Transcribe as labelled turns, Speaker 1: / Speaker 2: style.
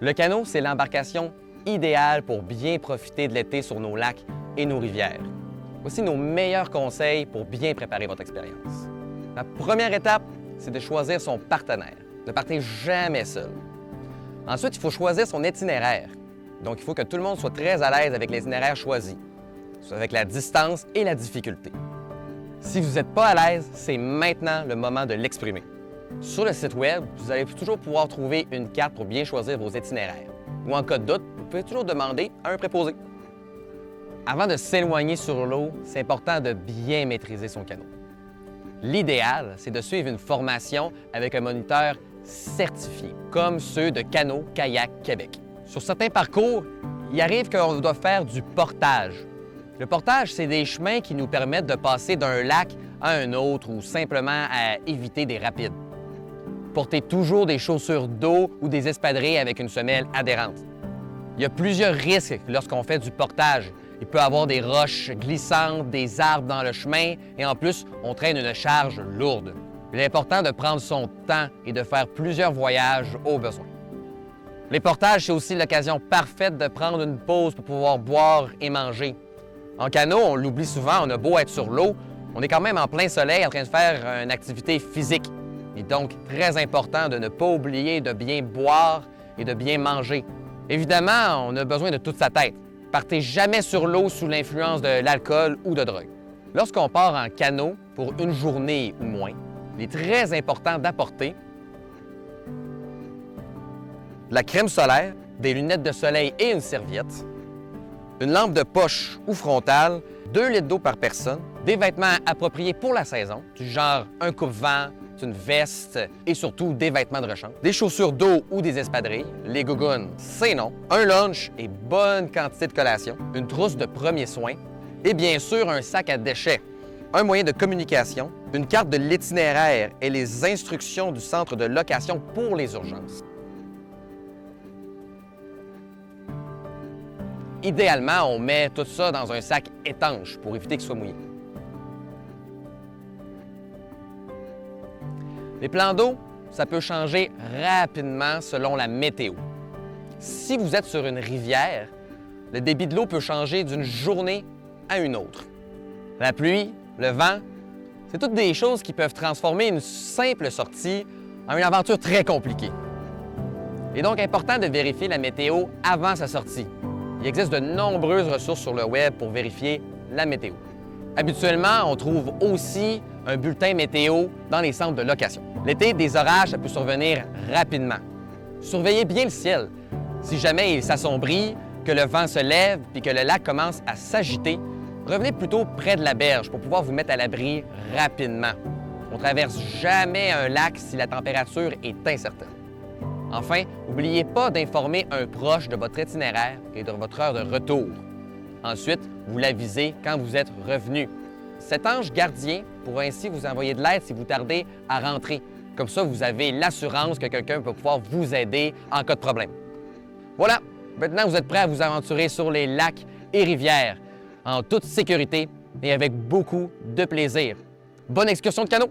Speaker 1: Le canot, c'est l'embarcation idéale pour bien profiter de l'été sur nos lacs et nos rivières. Voici nos meilleurs conseils pour bien préparer votre expérience. La première étape, c'est de choisir son partenaire. Ne partez jamais seul. Ensuite, il faut choisir son itinéraire. Donc, il faut que tout le monde soit très à l'aise avec l'itinéraire choisi, avec la distance et la difficulté. Si vous n'êtes pas à l'aise, c'est maintenant le moment de l'exprimer. Sur le site Web, vous allez toujours pouvoir trouver une carte pour bien choisir vos itinéraires. Ou en cas de doute, vous pouvez toujours demander à un préposé. Avant de s'éloigner sur l'eau, c'est important de bien maîtriser son canot. L'idéal, c'est de suivre une formation avec un moniteur certifié, comme ceux de Canot Kayak Québec. Sur certains parcours, il arrive qu'on doit faire du portage. Le portage, c'est des chemins qui nous permettent de passer d'un lac à un autre ou simplement à éviter des rapides. Portez toujours des chaussures d'eau ou des espadrilles avec une semelle adhérente. Il y a plusieurs risques lorsqu'on fait du portage. Il peut y avoir des roches glissantes, des arbres dans le chemin et en plus, on traîne une charge lourde. Il est important de prendre son temps et de faire plusieurs voyages au besoin. Les portages, c'est aussi l'occasion parfaite de prendre une pause pour pouvoir boire et manger. En canot, on l'oublie souvent, on a beau être sur l'eau, on est quand même en plein soleil en train de faire une activité physique. Il est donc très important de ne pas oublier de bien boire et de bien manger. Évidemment, on a besoin de toute sa tête. Partez jamais sur l'eau sous l'influence de l'alcool ou de drogue. Lorsqu'on part en canot pour une journée ou moins, il est très important d'apporter de la crème solaire, des lunettes de soleil et une serviette, une lampe de poche ou frontale, 2 litres d'eau par personne, des vêtements appropriés pour la saison, du genre un coupe-vent, une veste et surtout des vêtements de rechange, des chaussures d'eau ou des espadrilles, les gougounes, c'est non, un lunch et bonne quantité de collation, une trousse de premiers soins et bien sûr un sac à déchets, un moyen de communication, une carte de l'itinéraire et les instructions du centre de location pour les urgences. Idéalement, on met tout ça dans un sac étanche pour éviter qu'il soit mouillé. Les plans d'eau, ça peut changer rapidement selon la météo. Si vous êtes sur une rivière, le débit de l'eau peut changer d'une journée à une autre. La pluie, le vent, c'est toutes des choses qui peuvent transformer une simple sortie en une aventure très compliquée. Il est donc important de vérifier la météo avant sa sortie. Il existe de nombreuses ressources sur le web pour vérifier la météo. Habituellement, on trouve aussi un bulletin météo dans les centres de location. L'été, des orages, ça peut survenir rapidement. Surveillez bien le ciel. Si jamais il s'assombrit, que le vent se lève puis que le lac commence à s'agiter, revenez plutôt près de la berge pour pouvoir vous mettre à l'abri rapidement. On ne traverse jamais un lac si la température est incertaine. Enfin, n'oubliez pas d'informer un proche de votre itinéraire et de votre heure de retour. Ensuite, vous l'avisez quand vous êtes revenu. Cet ange gardien pourra ainsi vous envoyer de l'aide si vous tardez à rentrer. Comme ça, vous avez l'assurance que quelqu'un peut pouvoir vous aider en cas de problème. Voilà, maintenant vous êtes prêts à vous aventurer sur les lacs et rivières en toute sécurité et avec beaucoup de plaisir. Bonne excursion de canot!